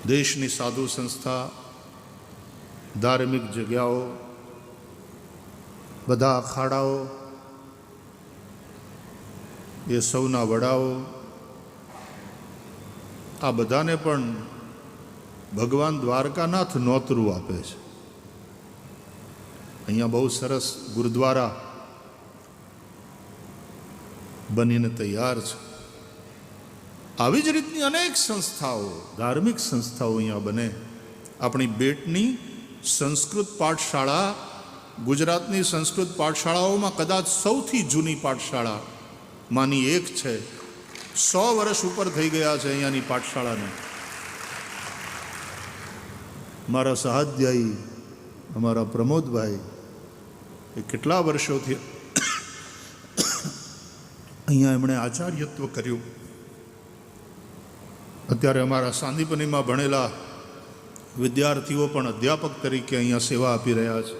દેશની સાધુ સંસ્થા, ધાર્મિક જગ્યાઓ, બધા અખાડાઓ, એ સૌના વડાઓ, આ બધાને પણ ભગવાન દ્વારકાનાથ નોતરું આપે છે. અહીંયા બહુ સરસ ગુરુદ્વારા બનીને તૈયાર છે. આવી જ રીતની અનેક સંસ્થાઓ, ધાર્મિક સંસ્થાઓ અહીંયા બને. આપણી બેટની સંસ્કૃત પાઠશાળા ગુજરાતની સંસ્કૃત પાઠશાળાઓમાં કદાચ સૌથી જૂની પાઠશાળા માની એક છે. 100 વર્ષ ઉપર થઈ ગયા છે અહીંયાની પાઠશાળાને. મારા સહાધ્યાયી અમારા પ્રમોદભાઈ એ કેટલા વર્ષોથી અહીંયા એમણે આચાર્યત્વ કર્યું. અત્યારે અમારા સાંદીપનીમાં ભણેલા વિદ્યાર્થીઓ પણ અધ્યાપક તરીકે અહીંયા સેવા આપી રહ્યા છે.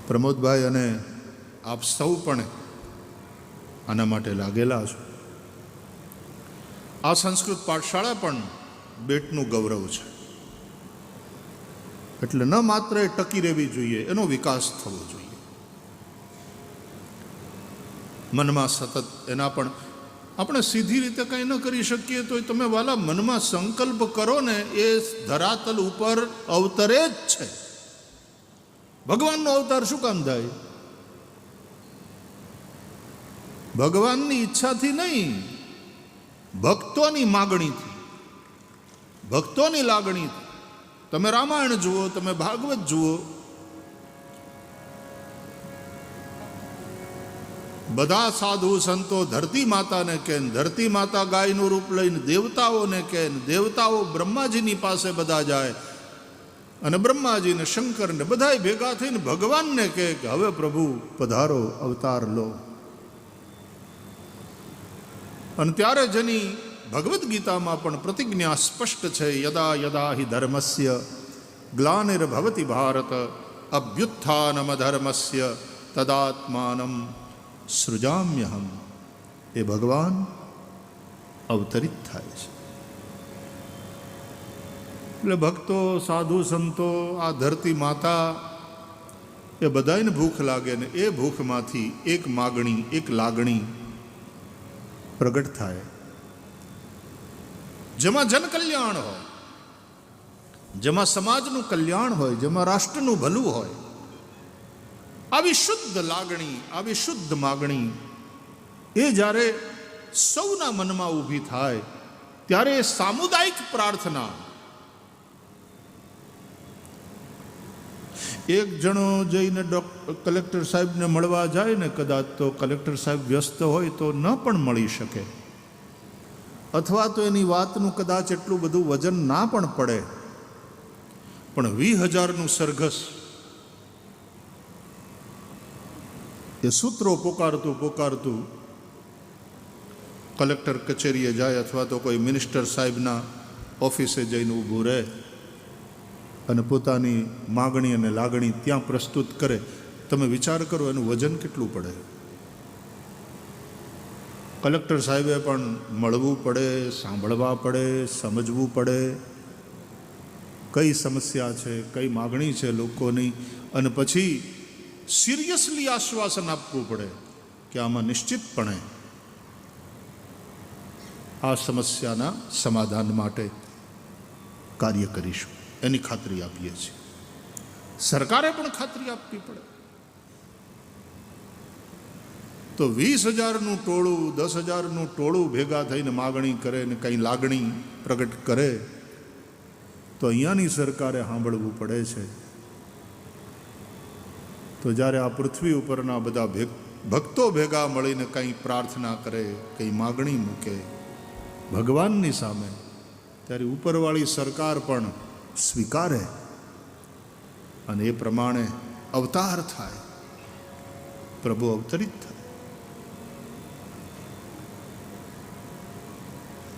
પ્રમોદભાઈ અને આપ સૌ પણ આના માટે લાગેલા છો. આ સંસ્કૃત પાઠશાળા પણ બેટનું ગૌરવ છે. એટલે ન માત્ર એ ટકી રહેવી જોઈએ, એનો વિકાસ થવો જોઈએ. મનમાં સતત એના પણ આપણે સીધી રીતે કંઈ ન કરી શકીએ તો તમે વાલા મનમાં સંકલ્પ કરો ને, એ ધરાતલ ઉપર અવતરે જ છે. ભગવાનનો અવતાર શું કામ થાય? ભગવાનની ઈચ્છાથી નહીં, ભક્તોની માગણીથી, ભક્તોની લાગણીથી. તમે રામાયણ જુઓ, તમે ભાગવત જુઓ, બધા સાધુ સંતો ધરતી માતાને કહે, ધરતી માતા ગાયનું રૂપ લઈને દેવતાઓને કહે, દેવતાઓ બ્રહ્માજીની પાસે બધા જાય અને બ્રહ્માજીને શંકરને બધાય ભેગા થઈને ભગવાનને કહે કે હવે પ્રભુ પધારો, અવતાર લો. અને ત્યારે જેની ભગવદ્ ગીતામાં પણ પ્રતિજ્ઞા સ્પષ્ટ છે, યદા યદા હિ ધર્મસ્ય ગ્લાનિર્ભવતિ ભારત અભ્યુત્થાનમધર્મસ્ય તદાત્માનમ સૃજામ્યહમ. એ ભગવાન અવતરિત થાય છે. એટલે ભક્તો, સાધુ સંતો, આ ધરતી માતા, એ બધાને ભૂખ લાગે ને એ ભૂખમાંથી એક માગણી, એક લાગણી પ્રગટ થાય, જેમાં જનકલ્યાણ હોય, જેમાં સમાજનું કલ્યાણ હોય, જેમાં રાષ્ટ્રનું ભલું હોય. આવી શુદ્ધ લાગણી, આવી શુદ્ધ માગણી એ જ્યારે સૌના મનમાં ઊભી થાય ત્યારે એ સામુદાયિક પ્રાર્થના. એક જણો જઈને કલેક્ટર સાહેબને મળવા જાય ને, કદાચ તો કલેક્ટર સાહેબ વ્યસ્ત હોય તો ન પણ મળી શકે, અથવા તો એની વાતનું કદાચ એટલું બધું વજન ના પણ પડે. પણ 20,000નું સરઘસ એ સૂત્રો પોકારતું પોકારતું કલેક્ટર કચેરીએ જાય, અથવા તો કોઈ મિનિસ્ટર સાહેબના ઓફિસે જઈને ઊભું રહે અને પોતાની માગણી અને લાગણી ત્યાં પ્રસ્તુત કરે. તમે વિચાર કરો એનું વજન કેટલું પડે. કલેક્ટર સાહેબે પણ મળવું પડે, સાંભળવા પડે, સમજવું પડે કઈ સમસ્યા છે, કઈ માગણી છે લોકોની, અને પછી સિરિયસલી આશ્વાસન આપવું પડે કે આમાં નિશ્ચિતપણે આ સમસ્યાના સમાધાન માટે કાર્ય કરીશું, એની ખાતરી આપીએ છીએ. સરકારે પણ ખાતરી આપવી પડે. તો 20,000નું ટોળું, 10,000નું ટોળું ભેગા થઈને માગણી કરે ને કંઈ લાગણી પ્રગટ કરે તો અહીંયાની સરકારે સાંભળવું પડે છે. તો જ્યારે આ પૃથ્વી ઉપરના બધા ભક્તો ભેગા મળીને કંઈ પ્રાર્થના કરે, કંઈ માગણી મૂકે ભગવાનની સામે, ત્યારે ઉપરવાળી સરકાર પણ સ્વીકારે અને એ પ્રમાણે અવતાર થાય, પ્રભુ અવતરિત થાય.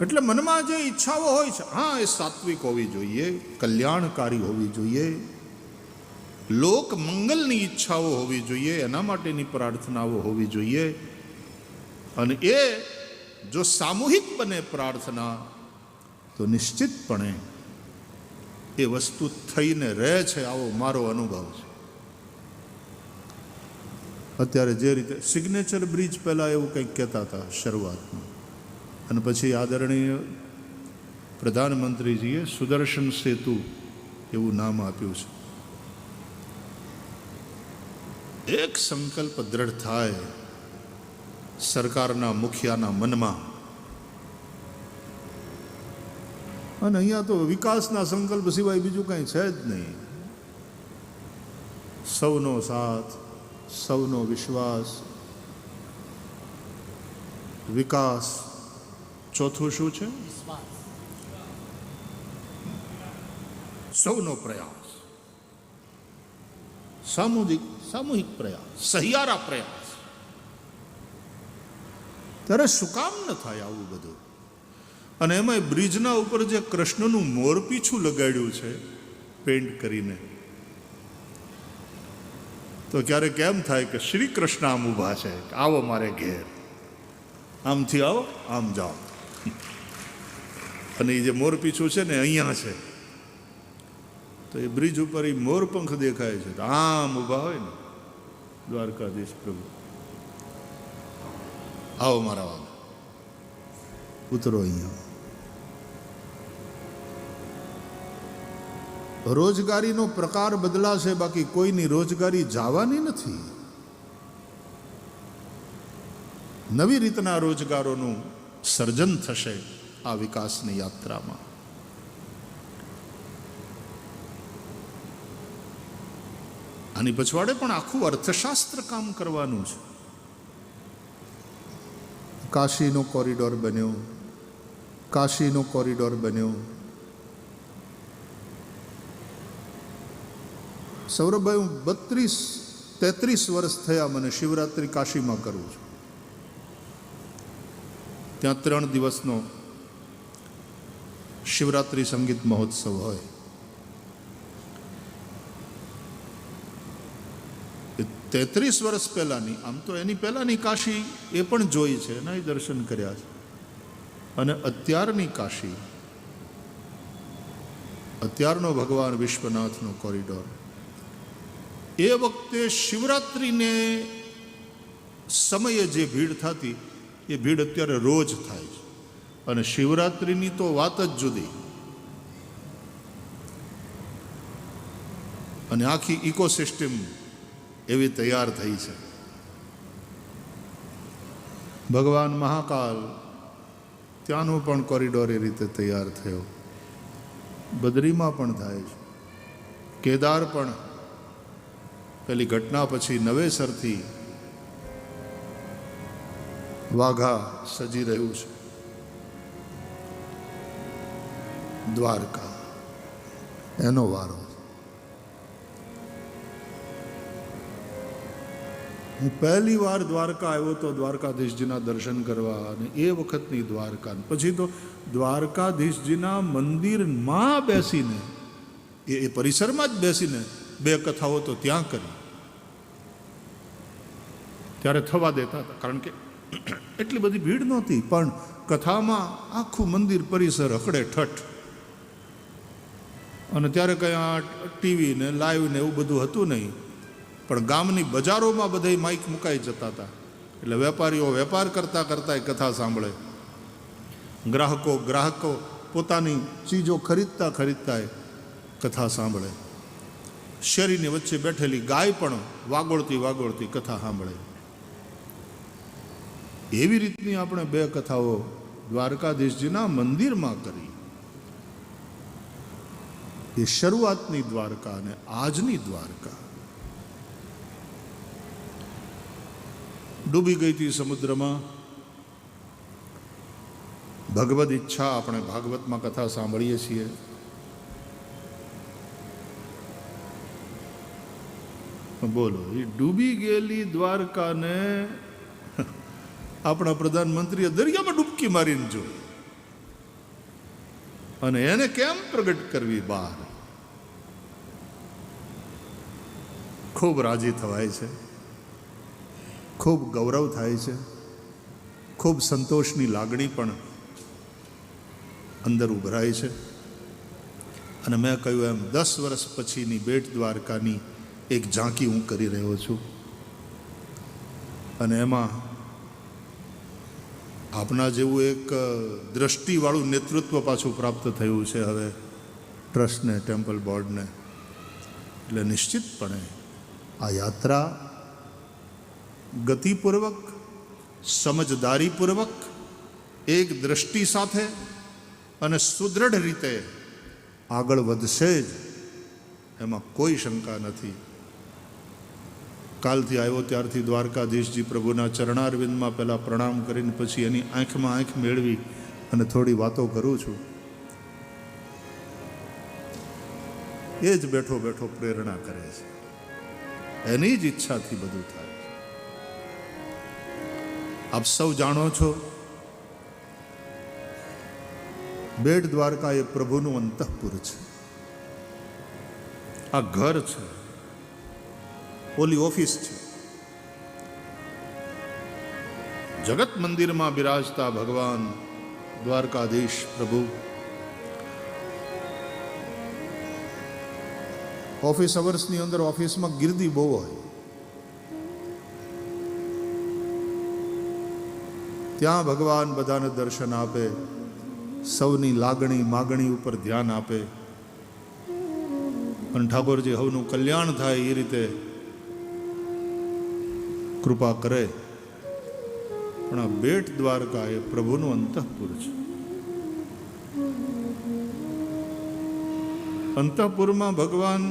એટલે મનમાં જે ઈચ્છાઓ હોય છે, હા, એ સાત્વિક હોવી જોઈએ, કલ્યાણકારી હોવી જોઈએ, લોક મંગલની ઈચ્છાઓ હોવી જોઈએ, એના માટેની પ્રાર્થનાઓ હોવી જોઈએ. અને એ જો સામૂહિક બને પ્રાર્થના તો તો નિશ્ચિતપણે એ વસ્તુ થઈને રહે છે, આવો મારો અનુભવ છે. અત્યારે જે રીતે સિગ્નેચર બ્રિજ પહેલાં એવું કંઈક કહેતા હતા શરૂઆતમાં, અને પછી આદરણીય પ્રધાનમંત્રીજીએ સુદર્શન સેતુ એવું નામ આપ્યું છે. એક સંકલ્પ દ્રઢ થાય સરકારના મુખિયાના મનમાં, અને અહીંયા તો વિકાસના સંકલ્પ સિવાય બીજું કાંઈ છે જ નહીં. સૌનો સાથ, સૌનો વિશ્વાસ, વિકાસ, ચોથું શું છે? સૌનો પ્રયાસ, સામૂહિક પ્રયાસ, સહિયારા પ્રયાસ. ત્યારે શું કામ ન થાય આવું બધું? અને એમાંય બ્રિજના ઉપર જે કૃષ્ણનું મોરપીછું લગાડ્યું છે પેન્ટ કરીને, તો ક્યારેક એમ થાય કે શ્રી કૃષ્ણ આમ ઊભા છે, આવો મારે ઘેર, આમથી આવો આમ જાઓ. અને એ જે મોરપીછું છે ને અહીંયા છે, તો એ બ્રિજ ઉપર એ મોરપંખ દેખાય છે, આમ ઊભા હોય ને દ્વારકાધીશ પ્રભુ, આવો મારા વાલા, ઉતરો અહીંયા. રોજગારીનો પ્રકાર બદલાશે, બાકી કોઈની રોજગારી જવાની નથી. નવી રીતના રોજગારોનું સર્જન થશે આ વિકાસની યાત્રામાં. આની પછવાડે પણ આખું અર્થશાસ્ત્ર કામ કરવાનું છે. કાશીનો કોરિડોર બન્યો, કાશીનો કોરિડોર બન્યો. સૌરભભાઈ, હું 33 વર્ષ થયા મને શિવરાત્રિ કાશીમાં કરું છું. ત્યાં 3 દિવસનો શિવરાત્રિ સંગીત મહોત્સવ હોય. 33 વર્ષ પહેલાંની, આમ તો એની પહેલાંની કાશી એ પણ જોઈ છે, એના દર્શન કર્યા છે. અને અત્યારની કાશી, અત્યારનો ભગવાન વિશ્વનાથનો કોરિડોર, એ વખતે શિવરાત્રિને સમયે જે ભીડ થતી એ ભીડ અત્યારે રોજ થાય છે. અને શિવરાત્રિની તો વાત જ જુદી. અને આખી ઇકોસિસ્ટમ એવી તૈયાર થઈ છે. ભગવાન મહાકાલ, ત્યાંનો પણ કોરિડોર એ રીતે તૈયાર થયો. બદ્રીમાં પણ થાય છે. કેદાર પણ પેલી ઘટના પછી નવેસરથી વાઘા સજી રહ્યું છે. દ્વારકા એનો વારો. હું પહેલી વાર દ્વારકા આવ્યો તો દ્વારકાધીશજીના દર્શન કરવા, અને એ વખતની દ્વારકા, પછી તો દ્વારકાધીશજીના મંદિરમાં બેસીને, એ પરિસરમાં જ બેસીને 2 કથાઓ તો ત્યાં કરી. ત્યારે થવા દેતા હતા, કારણ કે એટલી બધી ભીડ નહોતી, પણ કથામાં આખું મંદિર પરિસર હકડે ઠઠ. અને ત્યારે કંઈ આ ટીવી ને લાઈવ ને એવું બધું હતું નહીં, પણ ગામની બજારોમાં બધા માઇક મુકાઈ જતા હતા. એટલે વેપારીઓ વેપાર કરતાં કરતાં કથા સાંભળે, ગ્રાહકો પોતાની ચીજો ખરીદતા કથા સાંભળે. શેરીની વચ્ચે બેઠેલી ગાય પણ વાગોળતી કથા સાંભળે. એવી રીતની આપણે 2 કથાઓ દ્વારકાધીશજીના મંદિરમાં કરી. એ શરૂઆતની દ્વારકા અને આજની દ્વારકા. ડૂબી ગઈ હતી સમુદ્રમાં. ભગવદ ઈચ્છા, આપણે ભાગવતમાં કથા સાંભળીએ છીએ. બોલો, એ ડૂબી ગયેલી દ્વારકાને આપણા પ્રધાનમંત્રીએ દરિયામાં ડૂબકી મારીને જોઈ, અને એને કેમ પ્રગટ કરવી બહાર. ખૂબ રાજી થવાય છે, ખૂબ ગૌરવ થાય છે, ખૂબ સંતોષની લાગણી પણ અંદર ઉભરાય છે. અને મેં કહ્યું એમ 10 વર્ષ પછીની બેટ દ્વારકાની એક ઝાંકી હું કરી રહ્યો છું. અને એમાં આપના જેવું એક દ્રષ્ટિવાળું નેતૃત્વ પાછું પ્રાપ્ત થયું છે હવે ટ્રસ્ટને, ટેમ્પલ બોર્ડને. એટલે નિશ્ચિતપણે આ યાત્રા ગતિપૂર્વક, સમજદારીપૂર્વક, એક દ્રષ્ટિ સાથે અને સુદૃઢ રીતે આગળ વધશે જ, એમાં કોઈ શંકા નથી. કાલથી આવ્યો ત્યારથી દ્વારકાધીશજી પ્રભુના ચરણારવિંદમાં પહેલાં પ્રણામ કરીને પછી એની આંખમાં આંખ મેળવી અને થોડી વાતો કરું છું. એ જ બેઠો બેઠો પ્રેરણા કરે છે. એની જ ઈચ્છાથી બધું થાય. આપ સૌ જાણો છો, બેટ દ્વારકા એ પ્રભુનું અંતઃપુર છે. આ ઘર છે, ઓલી ઓફિસ છે. જગત મંદિરમાં બિરાજતા ભગવાન દ્વારકાધીશ પ્રભુ ઓફિસ અવર્સની અંદર ઓફિસમાં ગીર્દી બહુ હોય. ત્યાં ભગવાન બધાને દર્શન આપે, સૌની લાગણી માગણી ઉપર ધ્યાન આપે અને ઠાકોરજી હવનું કલ્યાણ થાય એ રીતે કૃપા કરે. પણ આ બેટ દ્વારકા એ પ્રભુનું અંતઃપુર છે. અંતઃપુરમાં ભગવાન,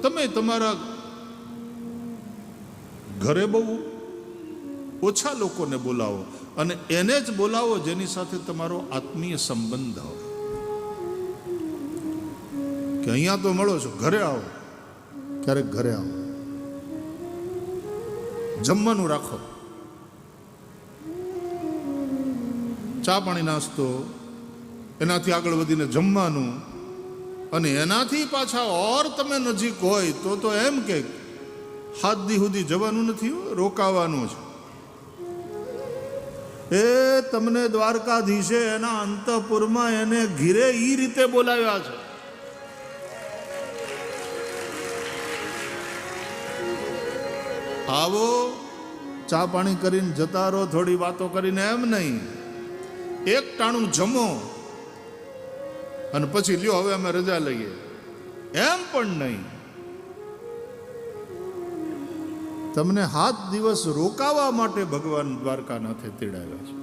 તમે તમારા ઘરે બહુ ઓછા લોકોને બોલાવો અને એને જ બોલાવો જેની સાથે તમારો આત્મીય સંબંધ હોય. કે અહીંયા તો મળો છો, ઘરે આવો, ક્યારેક ઘરે આવો, જમવાનું રાખો, ચા પાણી નાસ્તો, એનાથી આગળ વધીને જમવાનું, અને એનાથી પાછા ઓર તમે નજીક હોય તો એમ કે 7 દી સુધી જવાનું નથી, રોકાવાનું છે. એ તમને દ્વારકાધીશે એના અંતઃપુરમાં એને ઘીરે ઈ રીતે બોલાવ્યા છે. આવો, ચા પાણી કરીને જતા રહો, થોડી વાતો કરીને, એમ નહીં. એક ટાણું જમો અને પછી લ્યો હવે અમે રજા લઈએ, એમ પણ નહીં. તમને 7 દિવસ રોકાવા માટે ભગવાન દ્વારકાનાથે તેડાવ્યા છે.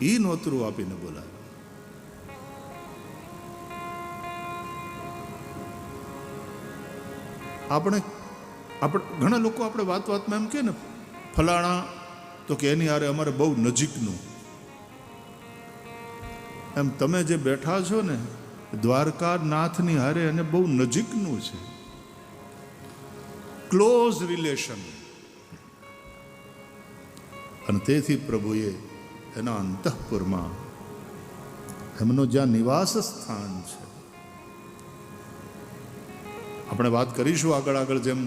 ઈ નોતરું આપીને બોલાવ્યા. આપણે ઘણા લોકો આપણે વાતમાં એમ કે ને, ફલાણા તો કે એની હારે અમારે બહુ નજીકનું. એમ તમે જે બેઠા છો ને, દ્વારકાનાથની હારે એને બહુ નજીકનું છે, ક્લોઝ રિલેશન. અને તેથી પ્રભુએ એના અંતઃપુરમાં એમનો જ્યાં નિવાસ સ્થાન છે, આપણે વાત કરીશું આગળ જેમ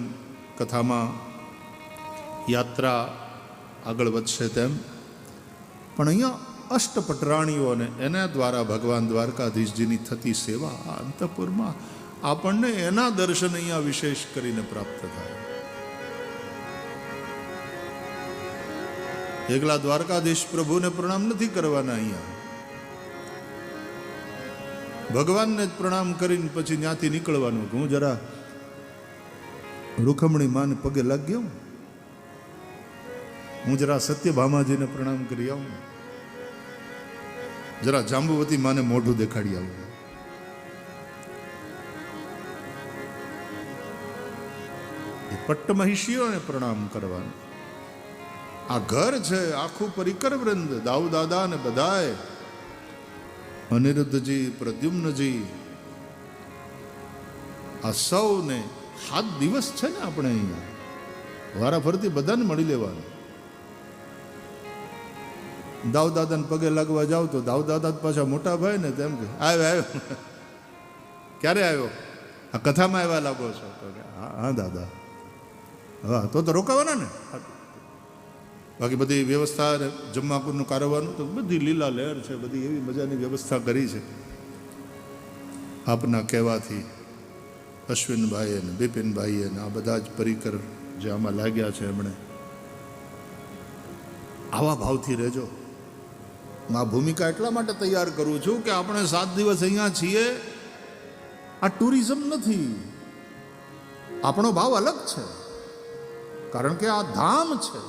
કથામાં યાત્રા આગળ વધશે તેમ. પણ અહીંયા અષ્ટપટરાણીઓને એના દ્વારા ભગવાન દ્વારકાધીશજીની થતી સેવા આ અંતઃપુરમાં આપણને એના દર્શન અહીંયા વિશેષ કરીને પ્રાપ્ત થાય. એકલા દ્વારકાધીશ પ્રભુને પ્રણામ નથી કરવાના, અહીંયા ભગવાનને જ પ્રણામ કરીને પછી ત્યાંથી નીકળવાનું. હું જરા રૂખમણી માને પગે લાગી આવું, હું જરા સત્યભામાજીને પ્રણામ કરી આવું, જરા જાંબુવતી માને મોઢું દેખાડી આવું. એ પટ્ટમહિષીઓને પ્રણામ કરવાનું. આ ઘર છે, આખું પરિકર વૃંદ, દાઉ દાદા ને બધાએ, અનિરુદ્ધજી, પ્રદ્યુમ્નજી, આ સૌને 7 દિવસ છે ને આપણે અહીંયા વારા ફરતી બધાને મળી લેવાનું. દાઉ દાદાને પગે લાગવા જાવ તો દાઉ દાદા પાછા મોટા ભાઈ ને તેમ કે આવ્યો ક્યારે આવ્યો? આ કથામાં આવ્યા લાગો છો? તો હા દાદા, હા તો રોકાવાના ને. બાકી બધી વ્યવસ્થા જમવાનું કારવાનું તો બધી લીલા લહેર છે, બધી એવી મજાની વ્યવસ્થા કરી છે. આપના કહેવાથી અશ્વિનભાઈ અને બિપિનભાઈ અને આ બધા જ પરિકર જે આમાં લાગ્યા છે, એમણે આવા ભાવથી રહેજો. હું આ ભૂમિકા એટલા માટે તૈયાર કરું છું કે આપણે 7 દિવસ અહીંયા છીએ, આ ટુરિઝમ નથી. આપણો ભાવ અલગ છે, કારણ કે આ ધામ છે.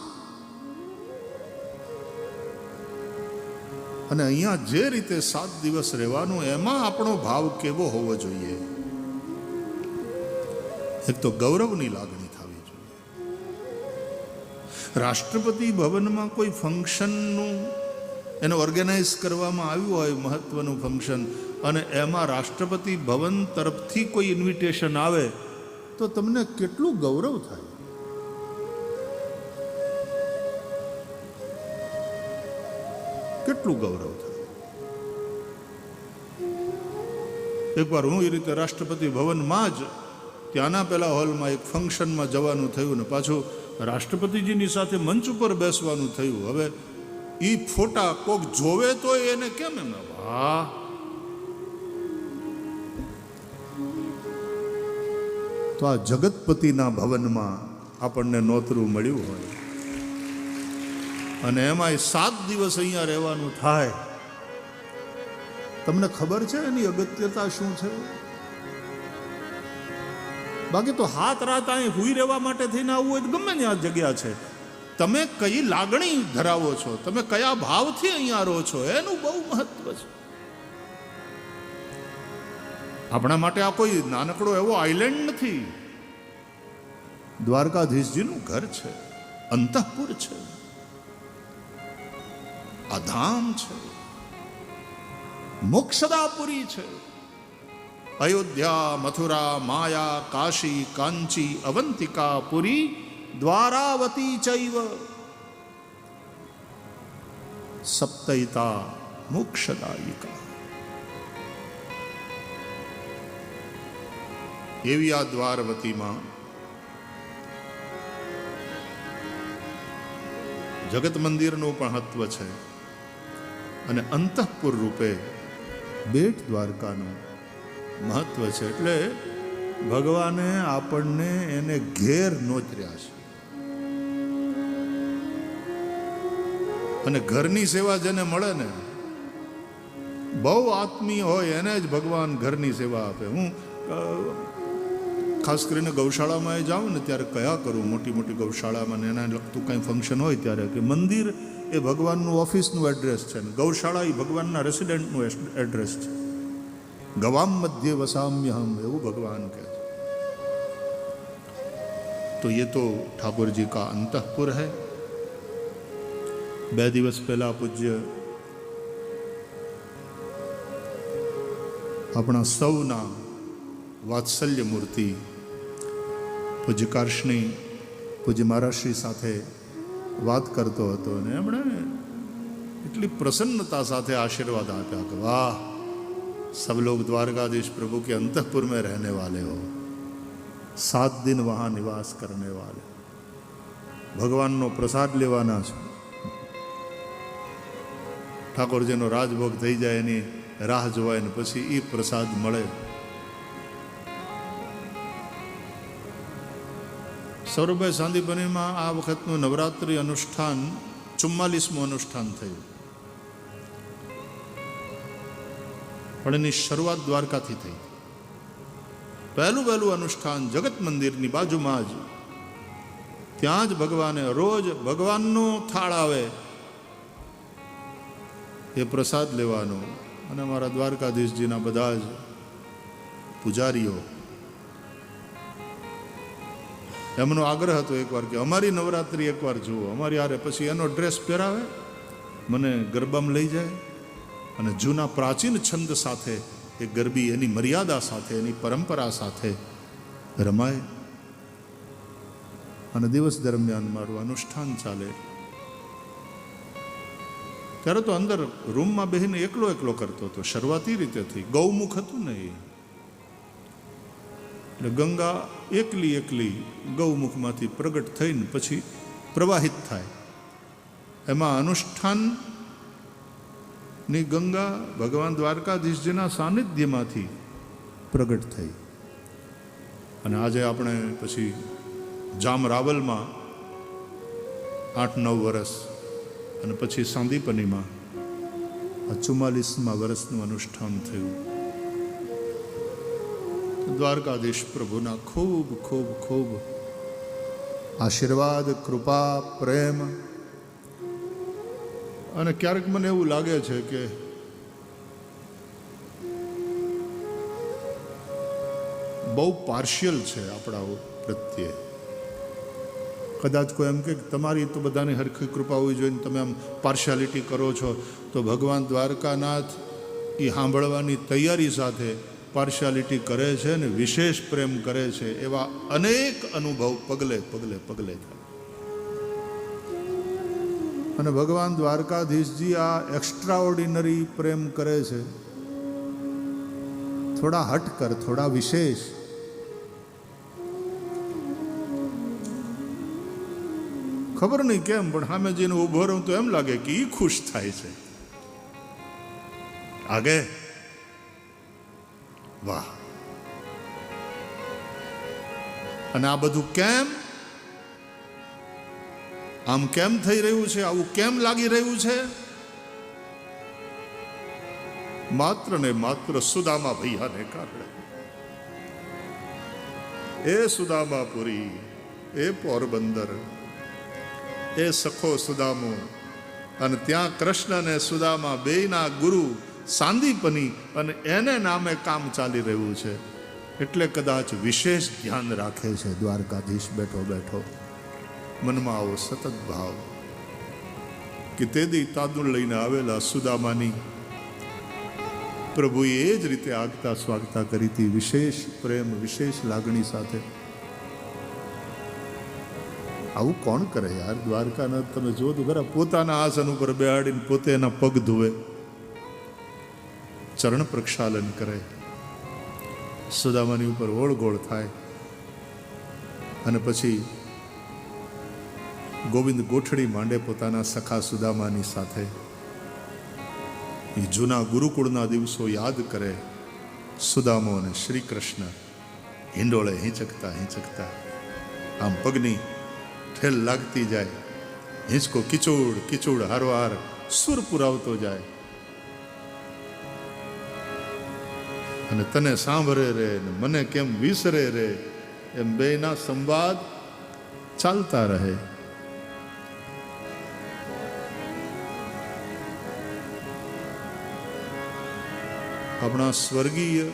અને અહીંયા જે રીતે 7 દિવસ રહેવાનું, એમાં આપણો ભાવ કેવો હોવો જોઈએ? એક તો ગૌરવની લાગણી થવી જોઈએ. રાષ્ટ્રપતિ ભવનમાં કોઈ ફંક્શનનું એને ઓર્ગેનાઇઝ કરવામાં આવ્યું હોય, મહત્વનું ફંક્શન, અને એમાં રાષ્ટ્રપતિ ભવન તરફથી કોઈ ઇન્વિટેશન આવે તો તમને કેટલું ગૌરવ થાય? કેટલું ગૌરવ થાય? એકવાર હું એ રીતે રાષ્ટ્રપતિ ભવનમાં જ ત્યાંના પેલા હોલમાં એક ફંક્શનમાં જવાનું થયું ને પાછું રાષ્ટ્રપતિજીની સાથે મંચ ઉપર બેસવાનું થયું. હવે એ ફોટા કોક જોવે તો એને કેમ એમ, વાહ, તો આ જગતપતિના ભવનમાં આપણને નોતરું મળ્યું હોય અને એમાંય 7 દિવસ અહીંયા રહેવાનું થાય. તમને ખબર છે એની અગત્યતા શું છે? બાકી તો હાથ રાત અહીં હુઈ રહેવા માટે થઈને આવવું હોય તો ગમે ત્યાં જગ્યા છે. તમે કઈ લાગણી ધરાવો છો, તમે કયા ભાવથી અહીંયા રહો છો, એનું બહુ મહત્વ છે. આપણા માટે આ કોઈ નાનકડો એવો આઇલેન્ડ નથી. દ્વારકાધીશજીનું ઘર છે, અંતઃપુર છે, આ ધામ છે, મોક્ષદાપુરી છે. અયોધ્યા, મથુરા, માયા, કાશી, કાંચી, અવંતિકા, પુરી, દ્વારાવતી ચૈવ સપ્તૈતા મોક્ષદાયિકા. એવી આ દ્વારવતીમાં જગત મંદિરનું પણ મહત્વ છે અને અંતઃપુર રૂપે બેટ દ્વારકાનું મહત્વ છે. એટલે ભગવાને આપણને એને ઘેર નોતર્યા છે. અને ઘરની સેવા જેને મળે ને, બહુ આત્મીય હોય એને જ ભગવાન ઘરની સેવા આપે. હું ખાસ કરીને ગૌશાળામાં જાઉં ને ત્યારે કયા કરું, મોટી મોટી ગૌશાળામાં ને એના લગતું કંઈ ફંક્શન હોય ત્યારે, કે મંદિર એ ભગવાનનું ઓફિસનું એડ્રેસ છે ને ગૌશાળા એ ભગવાનના રેસિડેન્ટનું એડ્રેસ છે. ગવામ મધ્ય વસામ્યહમ, એવું ભગવાન કહે છે. તો ये तो ठाकुर जी का अंतःपुर है. 2 દિવસ પહેલા પૂજ્ય આપણા સૌના વાત્સલ્ય મૂર્તિ પૂજ્ય કારશની પૂજ્ય મહારાજશ્રી સાથે વાત કરતો હતો અને એમણે એટલી પ્રસન્નતા સાથે આશીર્વાદ આપ્યા કે વાહ, सब लोग द्वारकाधीश प्रभु के अंतःपुर में रहने वाले हो, 7 दिन वहाँ निवास करने वाले, ભગવાનનો પ્રસાદ લેવાના છે. ઠાકોરજીનો રાજભોગ થઈ જાય એની રાહ જોવાય ને પછી એ પ્રસાદ મળે. સૌરભભાઈ સાંદીપનીમાં આ વખતનું નવરાત્રિ અનુષ્ઠાન 44મું અનુષ્ઠાન થયું. પણ એની શરૂઆત દ્વારકાથી થઈ. પહેલું અનુષ્ઠાન જગત મંદિરની બાજુમાં જ, ત્યાં જ ભગવાને રોજ ભગવાનનો થાળ આવે એ પ્રસાદ લેવાનો. અને અમારા દ્વારકાધીશજીના બધા જ પૂજારીઓ, એમનો આગ્રહ હતો એકવાર કે અમારી નવરાત્રિ એકવાર જુઓ, અમારી હારે. પછી એનો ડ્રેસ પહેરાવે, મને ગરબામાં લઈ જાય અને જૂના પ્રાચીન છંદ સાથે એ ગરબી એની મર્યાદા સાથે, એની પરંપરા સાથે રમાય. અને દિવસ દરમિયાન મારું અનુષ્ઠાન ચાલે. ત્યારે તો અંદર રૂમમાં બેહીને એકલો કરતો હતો. શરૂઆતી રીતે થઈ, ગૌમુખ હતું ને એ, એટલે ગંગા એકલી ગૌમુખમાંથી પ્રગટ થઈને પછી પ્રવાહિત થાય એમાં અનુષ્ઠાનની ગંગા ભગવાન દ્વારકાધીશજીના સાનિધ્યમાંથી પ્રગટ થઈ. અને આજે આપણે પછી જામ રાવલમાં 8-9 વર્ષ અને પછી સાંદીપનીમાં 44મા વર્ષનું અનુષ્ઠાન થયું. દ્વારકાધીશ પ્રભુના ખૂબ ખૂબ ખૂબ આશીર્વાદ, કૃપા, પ્રેમ. અને ક્યારેક મને એવું લાગે છે કે બહુ પાર્શિયલ છે આપણા પ્રત્યે. કદાચ કોઈ એમ કે તમારી તો બધાની હરખી કૃપા હોવી જોઈએ, તમે આમ પાર્શિયાલિટી કરો છો, તો ભગવાન દ્વારકાનાથ એ સાંભળવાની તૈયારી સાથે પાર્શિયાલિટી કરે છે ને વિશેષ પ્રેમ કરે છે. એવા અનેક અનુભવ પગલે પગલે પગલે થાય. અને ભગવાન દ્વારકાધીશજી આ એક્સ્ટ્રા ઓર્ડિનરી પ્રેમ કરે છે, થોડા હટકર, થોડા વિશેષ. ખબર નહીં કેમ, પણ સામે જઈને ઉભો રહું તો એમ લાગે કે એ ખુશ થાય છે. આગે વાહ. અને આ બધું કેમ, આમ કેમ થઈ રહ્યું છે, આવું કેમ લાગી રહ્યું છે? માત્ર ને માત્ર સુદામા ભૈયાને કારણે. એ સુદામાપુરી, એ પોરબંદર, એ સખો સુદામો, અને ત્યાં કૃષ્ણ અને સુદામા બેયના ગુરુ સાંદીપની, અને એને નામે કામ ચાલી રહ્યું છે. એટલે કદાચ વિશેષ ધ્યાન રાખે છે દ્વારકાધીશ બેઠો બેઠો. મનમાં આવો સતત ભાવ કે તેદી તાદું લઈને આવેલા સુદામાની પ્રભુએ એ જ રીતે આગતા સ્વાગતા કરી હતી, વિશેષ પ્રેમ, વિશેષ લાગણી સાથે. આવું કોણ કરે યાર? દ્વારકાનાથ તમે જો તો ખરા, પોતાના આસન ઉપર બેહાડીને પોતે એના પગ ધોવે, ચરણ પ્રક્ષાલન કરે, સુદામાની ઉપર ઓળગોળ થાય, અને પછી ગોવિંદ ગોઠડી માંડે પોતાના સખા સુદામાની સાથે. એ જૂના ગુરુકુળના દિવસો યાદ કરે. સુદામો અને શ્રી કૃષ્ણ હિંડોળે હિંચકતા હિંચકતા, આમ પગની ઠેલ લાગતી જાય, હિંચકો કિચોડ કિચોડ હારવાર સુર પુરાવતો જાય. અને તને સાંભળે રે ને મને કેમ વિસરે રે, એમ બેના સંવાદ ચાલતા રહે. આપણા સ્વર્ગીય,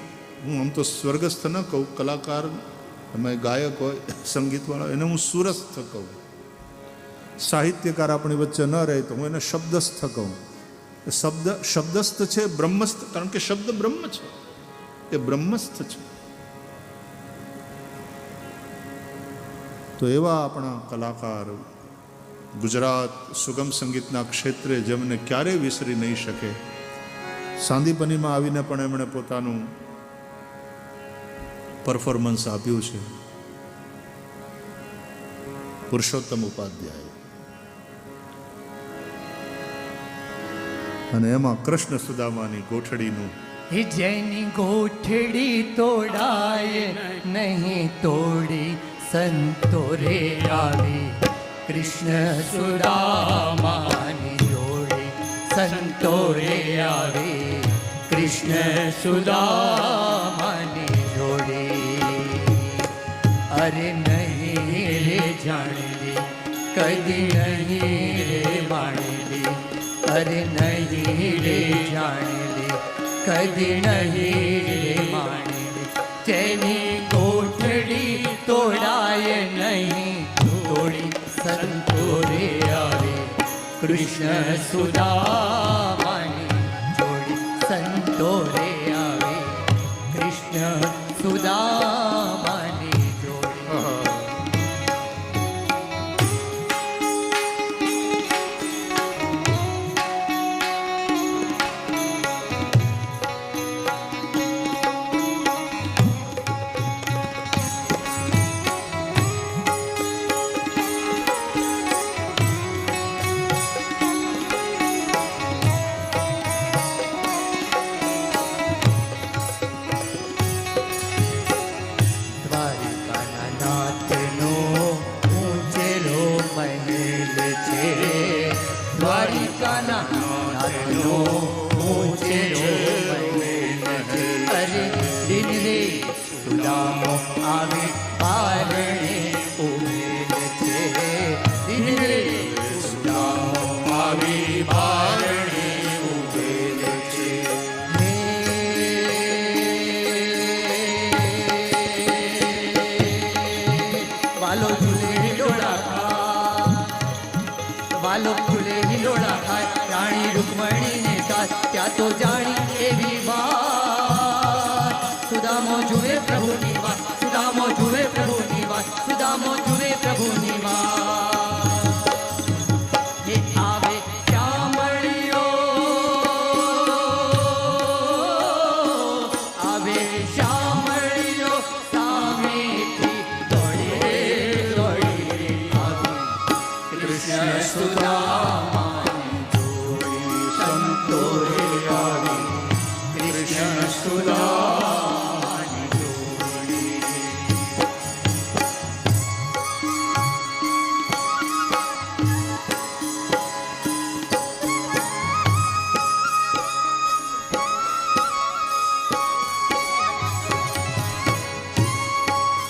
હું આમ તો સ્વર્ગસ્થ ન કહું, કલાકાર, અમે ગાયક હોય, સંગીતવાળા, એને હું સુરસ્થ કહું. સાહિત્યકાર આપણી વચ્ચે ન રહે તો હું એને શબ્દસ્થ કહું. શબ્દસ્થ છે, બ્રહ્મસ્થ, કારણ કે શબ્દ બ્રહ્મ છે, એ બ્રહ્મસ્થ છે. તો એવા આપણા કલાકાર ગુજરાત સુગમ સંગીતના ક્ષેત્રે જેમને ક્યારેય વિસરી નહીં શકે. સાંદીપનીમાં આવીને પણ એમણે પોતાનું પરફોર્મન્સ આપ્યું છે. પુરુષોત્તમ ઉપાધ્યાય, અને એમાં કૃષ્ણ સુદામાની ગોઠડીનું, જેની ગોઠડી તોડાય નહીં તોડી સંતો રે આવી, કૃષ્ણ સુદામાની જોડી સંતો રે આવી, કૃષ્ણ સુદામાની જોડી. અરે નહીં રે જાણલી, કદી નહીં રે માણલી, અરે નહીં રે જાણલી, કદી નહીં રે માણલી. જેની કોઠડી તોડાય નહીં તોડી સંતો રે આવે, કૃષ્ણ સુદામાની જોડી સંતો રે આવે, કૃષ્ણ સુદામાની જોડી. લાલનો ઉછેરો અરે દિન રે સુદામો આવે પારણે ઉભેલ છે દિન રે સુદામો આવે પારણે ઉભેલ છે વાલો ઝૂલે હિલોડા વાલો ઝૂલે હિલોડા ખાય રાણી રૂકમણીને સાથ ત્યાં તો જાણી એવી વાત સુદામો જુએ પ્રભુની વાત સુદામો જુએ પ્રભુની વાત સુદામો જુએ પ્રભુની વાત એ આવે શ્યામળીઓ આવે શ્યામળીઓ સામેથી દોડી રે આવી કૃષ્ણ સુદામાની જોડી સંતો રે આવી કૃષ્ણ સુદામાની જોડી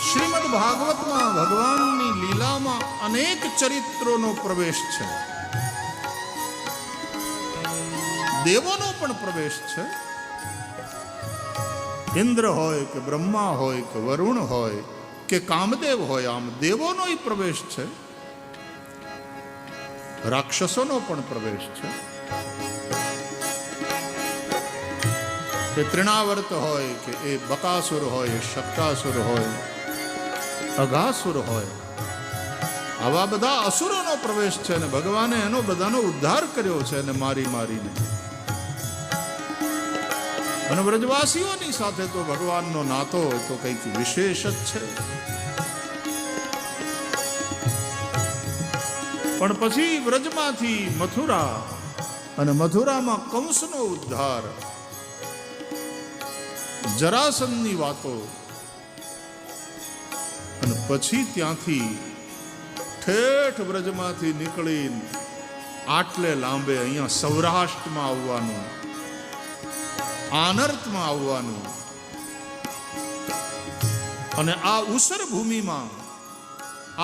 શ્રીમદ ભાગવતમાં ભગવાનની લીલામાં અનેક ચરિત્રોનો પ્રવેશ છે. દેવોનો પણ પ્રવેશ છે. ઇન્દ્ર હોય કે બ્રહ્મા હોય કે વરુણ હોય કે કામદેવ હોય, આમ દેવોનો પ્રવેશ છે. રાક્ષસોનો પણ પ્રવેશ છે. એ તૃણાવર્ત હોય કે એ બકાસુર હોય, શક્તાસુર હોય, અઘાસુર હોય, આવા બધા અસુરોનો પ્રવેશ છે અને ભગવાને એનો બધાનો ઉદ્ધાર કર્યો છે અને મારી મારીને. અને વ્રજવાસીઓની સાથે તો ભગવાનનો નાતો તો કંઈક વિશેષ જ છે. પણ પછી વ્રજમાંથી મથુરા અને મથુરામાં કંસનો ઉદ્ધાર, જરાસંધની વાતો, અને પછી ત્યાંથી ઠેઠ વ્રજમાંથી નીકળીને આટલે લાંબે અહીંયા સૌરાષ્ટ્રમાં આવવાનું, આનર્તમાં આવવાનું અને આ ઉસર ભૂમિમાં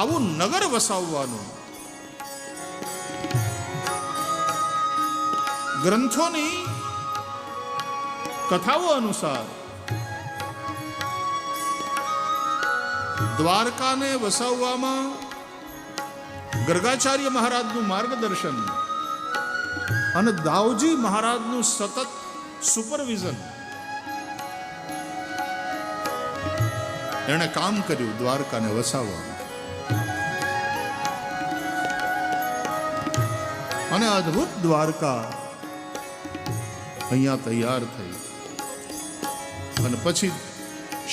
આવું નગર વસાવવાનું. ગ્રંથોની કથાઓ અનુસાર દ્વારકાને વસાવવામાં ગર્ગાચાર્ય મહારાજનું માર્ગદર્શન અને દાઉજી મહારાજનું સતત સુપરવિઝન, એણે કામ કર્યું દ્વારકાને વસાવવામાં. અને અદ્ભુત દ્વારકા અહીંયા તૈયાર થઈ. અને પછી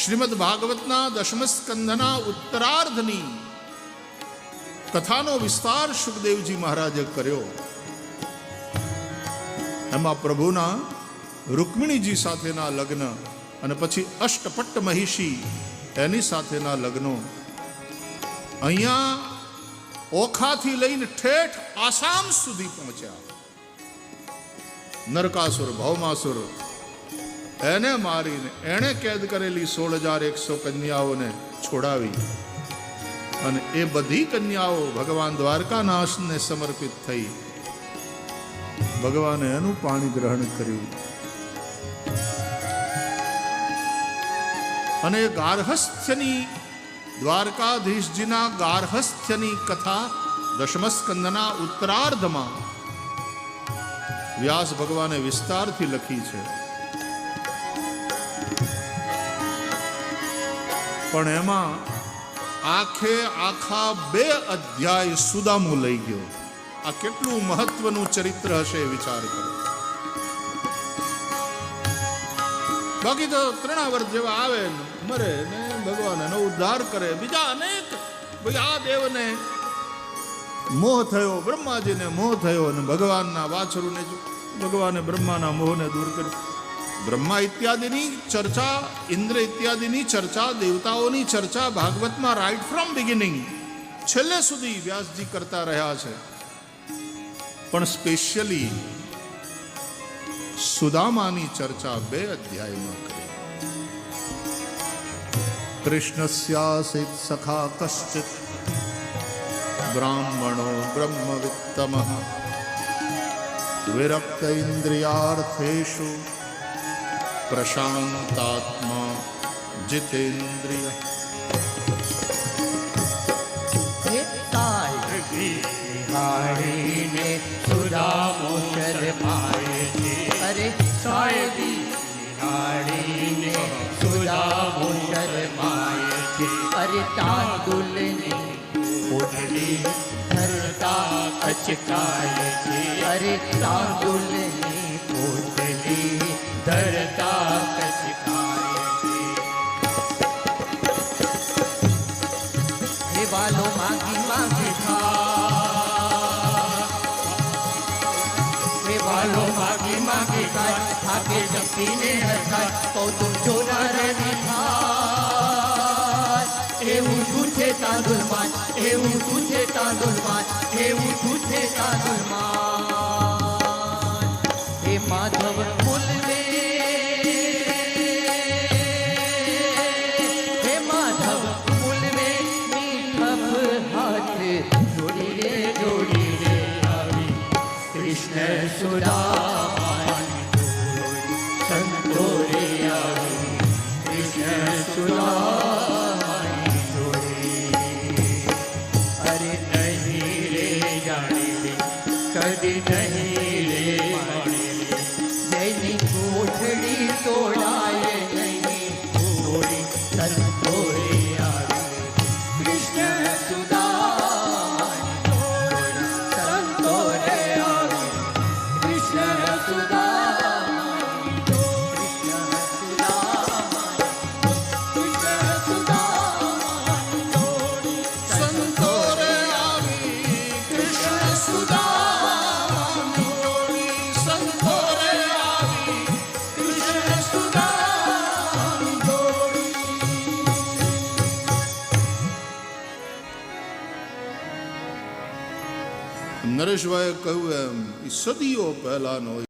શ્રીમદ ભાગવતના દશમ સ્કંધના ઉત્તરાર્ધની કથાનો વિસ્તાર સુખદેવજી મહારાજે કર્યો. એમાં પ્રભુના રૂકમિણીજી સાથેના લગ્ન અને પછી અષ્ટપટ્ટ મહિષી એની સાથેના લગ્નો, અહીંયા ઓખાથી લઈને ઠેઠ આસામ સુધી પહોંચ્યા. નરકાસુર, ભૌમાસુર, એને મારીને એણે કેદ કરેલી 16,100 કન્યાઓને છોડાવી અને એ બધી કન્યાઓ ભગવાન દ્વારકાનાથને સમર્પિત થઈ. ભગવાને એનું પાણી ગ્રહણ કર્યું. અને ગાર્હસ્થ્યની, દ્વારકાધીશજીના ગાર્હસ્થ્યની કથા દશમ સ્કંદના ઉત્તરાર્ધમાં વ્યાસ ભગવાને વિસ્તારથી લખી છે. પણ એમાં આખા 2 અધ્યાય સુદામું લઈ ગયો. આ કેટલું મહત્વનું ચરિત્ર હશે વિચાર કરો. બાકી તો તૃણાવર્ત જેવા આવે ને મરે ને ભગવાન એનો ઉદ્ધાર કરે. બીજા અનેક, ભાઈ આ દેવને મોહ થયો, બ્રહ્માજીને મોહ થયો અને ભગવાનના વાછરુને ભગવાને બ્રહ્માના મોહને દૂર કર્યો. બ્રહ્મા ઇત્યાદિની ચર્ચા, ઇન્દ્ર ઇત્યાદિની ચર્ચા, દેવતાઓની ચર્ચા ભાગવતમાં રાઈટ ફ્રોમ બિગિનિંગ છેલ્લે સુધી વ્યાસજી કરતા રહ્યા છે. પણ સ્પેશિયલી સુદામાની ચર્ચા 2 અધ્યાયમાં કરી. કૃષ્ણસ્યાસીત સખા કશ્ચિત બ્રાહ્મણો બ્રહ્મવિત્તમઃ વિરક્ત ઇન્દ્રિયાર્થેષુ પ્રશાંતાત્મા જીતેન્દ્રિય. હે સારથી નિહાળીને સુદામો શરમાય છે. અરે સારથી નિહાળીને સુદામો શરમાય છે. અરે તાંદુલની પોટલી ધરતા અચકાય છે. અરે તાંદુલની પોટલી ધરતા અચકાય છે. હે વાલો માગી માગી ખા, હે વાલો માગી માગી ખાય, થાકે જપીને હરખાય, કહું તું જોનારની થાય. એવું શું છે તાંદુલમાં, એવું શું છે તાંદુલમાં, એવું શું છે તાંદુલમાં. હે માધવ બોલવે, હે માધવ બોલવે, મીઠપ હાથ જોડી રે જોડી રે આવી કૃષ્ણ સુદામાની જોડી સંતો રે આવી કૃષ્ણ સુદામાની જોડી. અરે નહીં રે જાણી કદી નહીં રે માણી, જેની કોઠડી તોડાય નહીં તોડી સંતો રે આવી કૃષ્ણ સુદામાની જોડી સંતો રે આવી કૃષ્ણ સુદામાની જોડી. કૃષ્ણ સુદામાની જોડી સંતો રે આવી કૃષ્ણ સુદામાની જોડી. સંતો રે આવી કૃષ્ણ સુદામાની જોડી. નરેશભાઈએ કહ્યું એમ, એ સદીઓ પહેલાનો